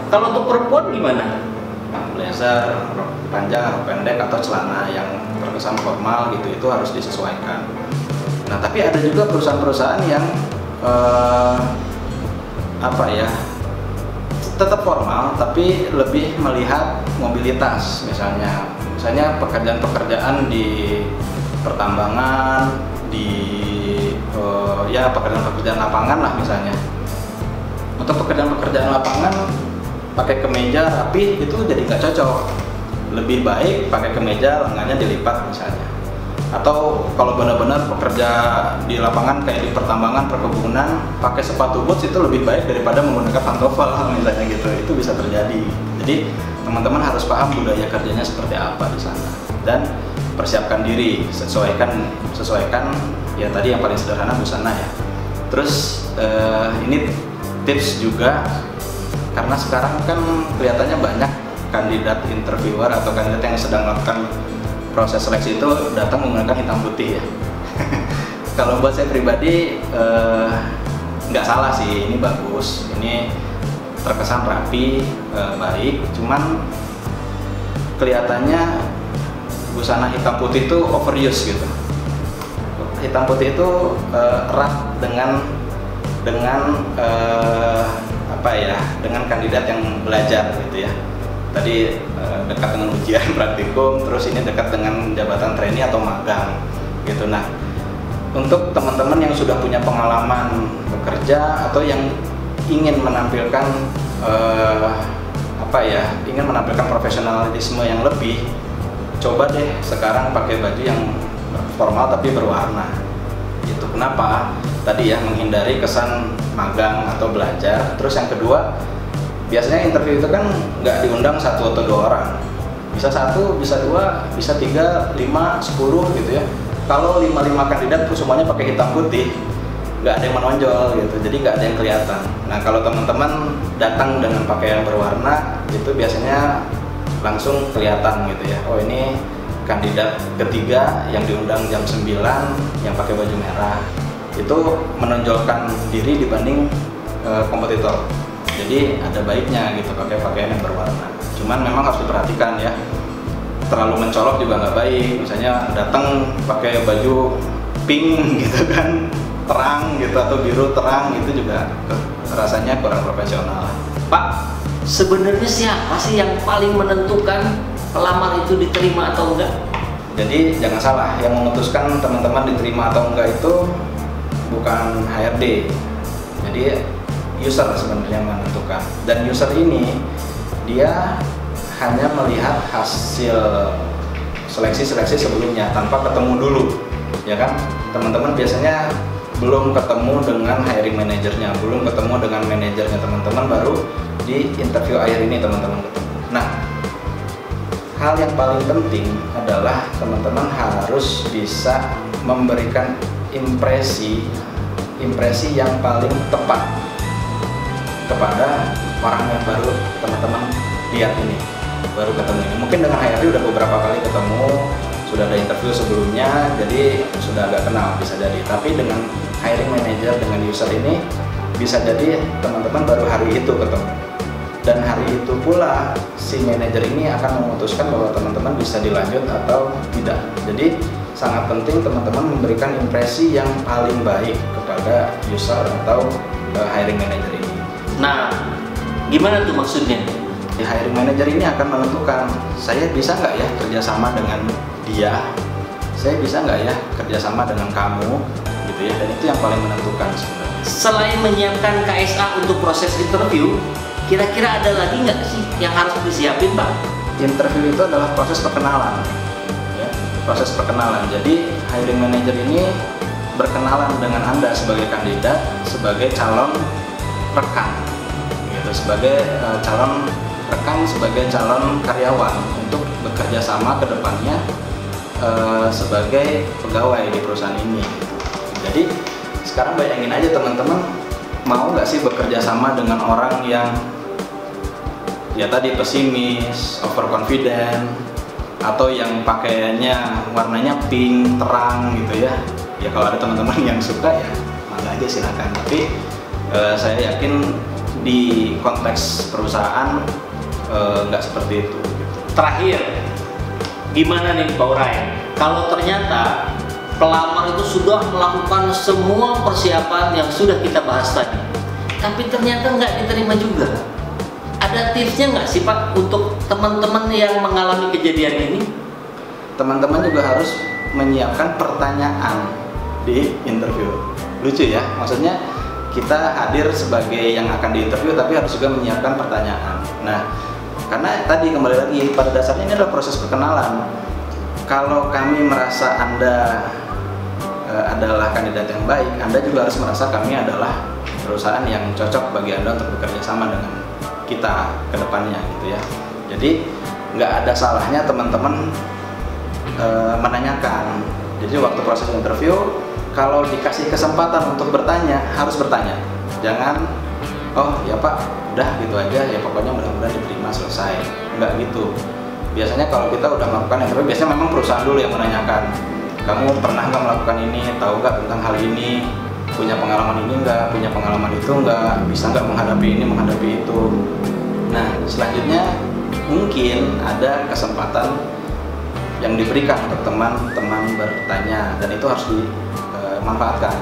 Kalau untuk perempuan gimana? Blazer, rok panjang, rok pendek atau celana yang terkesan formal gitu itu harus disesuaikan. Nah tapi ada juga perusahaan-perusahaan yang apa ya, tetap formal tapi lebih melihat mobilitas, misalnya pekerjaan-pekerjaan di pertambangan, di ya pekerjaan-pekerjaan lapangan lah misalnya. Untuk pekerjaan-pekerjaan lapangan pakai kemeja rapi itu jadi nggak cocok. Lebih baik pakai kemeja lengannya dilipat misalnya. Atau kalau benar-benar pekerja di lapangan kayak di pertambangan, perkebunan, pakai sepatu boots itu lebih baik daripada menggunakan pantofel misalnya gitu. Itu bisa terjadi. Jadi teman-teman harus paham budaya kerjanya seperti apa di sana dan persiapkan diri, sesuaikan ya tadi yang paling sederhana busana ya. Terus ini tips juga, karena sekarang kan kelihatannya banyak kandidat interviewer atau kandidat yang sedang melakukan proses seleksi itu datang menggunakan hitam putih ya. Kalau buat saya pribadi nggak salah sih, ini bagus, ini terkesan rapi, baik, cuman kelihatannya busana hitam putih itu overuse gitu. Hitam putih itu erat dengan apa ya, dengan kandidat yang belajar gitu ya. Tadi dekat dengan ujian praktikum, terus ini dekat dengan jabatan trainee atau magang gitu. Nah, untuk teman-teman yang sudah punya pengalaman bekerja atau yang ingin menampilkan apa ya, ingin menampilkan profesionalisme yang lebih, coba deh sekarang pakai baju yang formal tapi berwarna. Gitu. Kenapa? Tadi ya, menghindari kesan magang atau belajar. Terus yang kedua, biasanya interview itu kan nggak diundang 1 atau 2 orang, bisa 1, bisa 2, bisa 3, 5, 10 gitu ya. Kalau 5 kandidat tuh semuanya pakai hitam putih, nggak ada yang menonjol gitu, jadi nggak ada yang kelihatan. Nah kalau teman-teman datang dengan pakaian berwarna, itu biasanya langsung kelihatan gitu ya. Oh ini kandidat ketiga yang diundang jam 9 yang pakai baju merah, itu menonjolkan diri dibanding kompetitor. Jadi ada baiknya gitu pakai pakaian yang berwarna. Cuman memang harus diperhatikan ya, terlalu mencolok juga nggak baik. Misalnya datang pakai baju pink gitu kan, terang gitu, atau biru terang, itu juga rasanya kurang profesional. Pak, sebenarnya siapa sih yang paling menentukan pelamar itu diterima atau enggak? Jadi jangan salah, yang memutuskan teman-teman diterima atau enggak itu bukan HRD. Jadi user sebenarnya yang menentukan, dan user ini dia hanya melihat hasil seleksi sebelumnya tanpa ketemu dulu, ya kan? Teman-teman biasanya belum ketemu dengan hiring manajernya, belum ketemu dengan manajernya teman-teman, baru di interview akhir ini teman-teman ketemu. Nah, hal yang paling penting adalah teman-teman harus bisa memberikan impresi yang paling tepat kepada orang yang baru teman-teman lihat ini, baru ketemu ini. Mungkin dengan HRD udah beberapa kali ketemu, sudah ada interview sebelumnya, jadi sudah agak kenal bisa jadi. Tapi dengan hiring manager, dengan user ini, bisa jadi teman-teman baru hari itu ketemu. Dan hari itu pula si manajer ini akan memutuskan bahwa teman-teman bisa dilanjut atau tidak. Jadi sangat penting teman-teman memberikan impresi yang paling baik kepada user atau hiring manager ini. Nah, gimana tuh maksudnya? Hiring manager ini akan menentukan, saya bisa nggak ya kerjasama dengan dia, saya bisa nggak ya kerjasama dengan kamu, gitu ya. Dan itu yang paling menentukan sebenarnya. Selain menyiapkan KSA untuk proses interview, kira-kira ada lagi nggak sih yang harus disiapin, Pak? Interview itu adalah proses perkenalan, ya, proses perkenalan. Jadi hiring manager ini berkenalan dengan Anda sebagai kandidat, sebagai calon rekan, gitu, sebagai calon rekan, sebagai calon karyawan untuk bekerja sama ke depannya sebagai pegawai di perusahaan ini. Jadi sekarang bayangin aja teman-teman, mau nggak sih bekerja sama dengan orang yang ya tadi pesimis, overconfident, atau yang pakaiannya warnanya pink terang gitu ya. Ya kalau ada teman-teman yang suka ya mangga aja silakan. Tapi saya yakin di konteks perusahaan nggak seperti itu. Terakhir, gimana nih Pak Uray? Kalau ternyata pelamar itu sudah melakukan semua persiapan yang sudah kita bahas tadi, tapi ternyata nggak diterima juga. Ada tipsnya nggak sih Pak untuk teman-teman yang mengalami kejadian ini? Teman-teman juga harus menyiapkan pertanyaan di interview. Lucu ya, maksudnya kita hadir sebagai yang akan diinterview tapi harus juga menyiapkan pertanyaan. Nah, karena tadi kembali lagi pada dasarnya ini adalah proses perkenalan. Kalau kami merasa Anda adalah kandidat yang baik, Anda juga harus merasa kami adalah perusahaan yang cocok bagi Anda untuk bekerja sama dengan kita ke depannya gitu ya. Jadi nggak ada salahnya teman-teman menanyakan. Jadi waktu proses interview, kalau dikasih kesempatan untuk bertanya, harus bertanya. Jangan, oh ya Pak, udah gitu aja ya, pokoknya mudah-mudahan diterima selesai. Enggak gitu. Biasanya kalau kita udah melakukan interview, biasanya memang perusahaan dulu yang menanyakan, kamu pernah nggak melakukan ini, tahu nggak tentang hal ini, punya pengalaman ini nggak, punya pengalaman itu nggak, bisa nggak menghadapi ini, menghadapi itu. Nah, selanjutnya mungkin ada kesempatan yang diberikan untuk teman-teman bertanya, dan itu harus dimanfaatkan.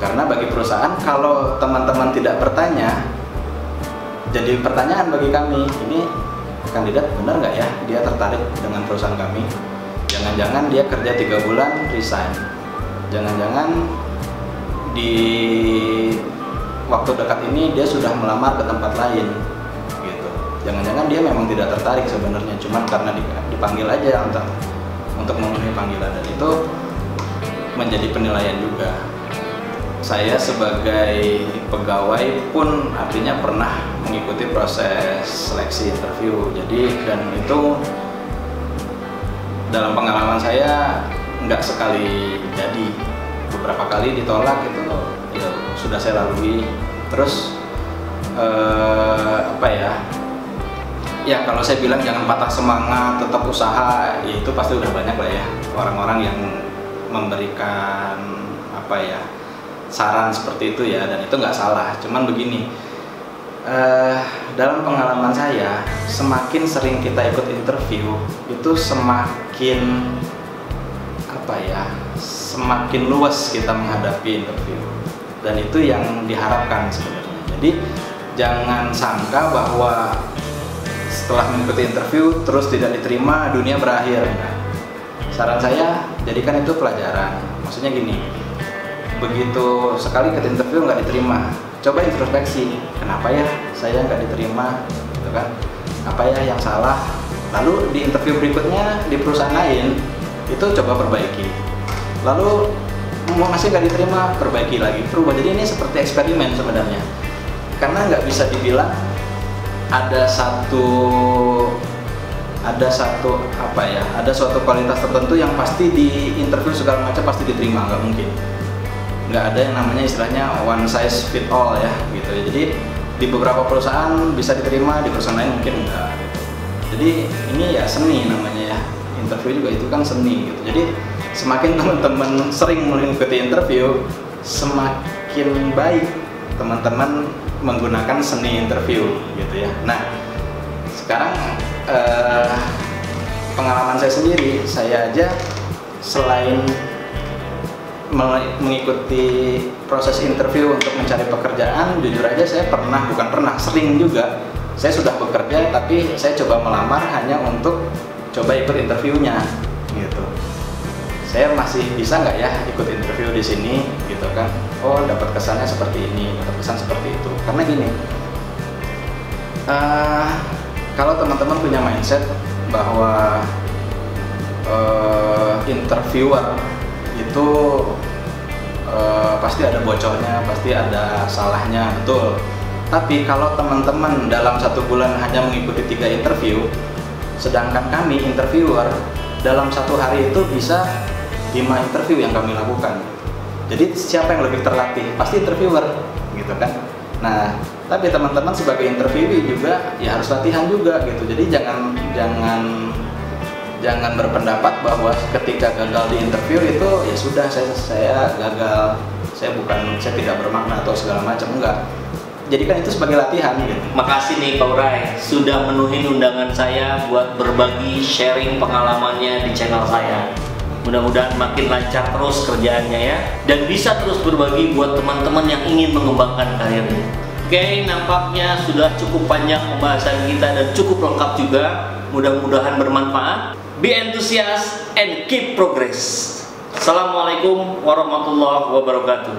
Karena bagi perusahaan, kalau teman-teman tidak bertanya, jadi pertanyaan bagi kami, ini kandidat benar nggak ya dia tertarik dengan perusahaan kami? Jangan-jangan dia kerja 3 bulan resign, jangan-jangan di waktu dekat ini dia sudah melamar ke tempat lain gitu. Jangan-jangan dia memang tidak tertarik sebenarnya, cuman karena dipanggil aja untuk memenuhi panggilan, dan itu menjadi penilaian juga. Saya sebagai pegawai pun artinya pernah mengikuti proses seleksi interview. Jadi, dan itu dalam pengalaman saya nggak sekali jadi, beberapa kali ditolak, itu ya sudah saya lalui. Terus apa ya? Ya kalau saya bilang jangan patah semangat, tetap usaha, ya itu pasti udah banyak lah ya orang-orang yang memberikan apa ya saran seperti itu ya, dan itu nggak salah. Cuman begini, dalam pengalaman saya, semakin sering kita ikut interview itu semakin apa ya, semakin luas kita menghadapi interview, dan itu yang diharapkan sebenarnya. Jadi jangan sangka bahwa setelah mengikuti interview terus tidak diterima dunia berakhir. Nah, saran saya jadikan itu pelajaran. Maksudnya gini, begitu sekali ikut interview nggak diterima, coba introspeksi, kenapa ya saya nggak diterima gitu kan, apa ya yang salah. Lalu di interview berikutnya di perusahaan lain itu coba perbaiki, lalu mau masih nggak diterima, perbaiki lagi, berubah. Jadi ini seperti eksperimen sebenarnya, karena nggak bisa dibilang ada satu apa ya, ada suatu kualitas tertentu yang pasti di interview segala macam pasti diterima, nggak mungkin. Nggak ada yang namanya istilahnya one size fit all ya gitu. Jadi di beberapa perusahaan bisa diterima, di perusahaan lain mungkin enggak gitu. Jadi ini ya seni namanya ya, interview juga itu kan seni gitu. Jadi semakin teman-teman sering mengikuti interview, semakin baik teman-teman menggunakan seni interview gitu ya. Nah, sekarang pengalaman saya sendiri, saya aja selain mengikuti proses interview untuk mencari pekerjaan, jujur aja saya sering juga saya sudah bekerja tapi saya coba melamar hanya untuk coba ikut interviewnya gitu. Saya masih bisa nggak ya ikut interview di sini gitu kan, oh dapat kesannya seperti ini, dapat kesan seperti itu. Karena gini, kalau teman-teman punya mindset bahwa interviewer itu pasti ada bocornya, pasti ada salahnya, betul. Tapi kalau teman-teman dalam 1 bulan hanya mengikuti 3 interview, sedangkan kami interviewer dalam 1 hari itu bisa 5 interview yang kami lakukan. Jadi siapa yang lebih terlatih? Pasti interviewer, gitu kan? Nah, tapi teman-teman sebagai interviewee juga ya harus latihan juga gitu. Jadi jangan berpendapat bahwa ketika gagal di interview itu ya sudah saya gagal, saya tidak bermakna atau segala macam, enggak. jadikan itu sebagai latihan gitu. Makasih nih Pak Uray sudah menuhin undangan saya buat berbagi sharing pengalamannya di channel saya. Mudah-mudahan makin lancar terus kerjaannya ya, dan bisa terus berbagi buat teman-teman yang ingin mengembangkan karirnya. Oke, nampaknya sudah cukup panjang pembahasan kita dan cukup lengkap juga. Mudah-mudahan bermanfaat. Be enthusiast and keep progress. Assalamualaikum warahmatullahi wabarakatuh.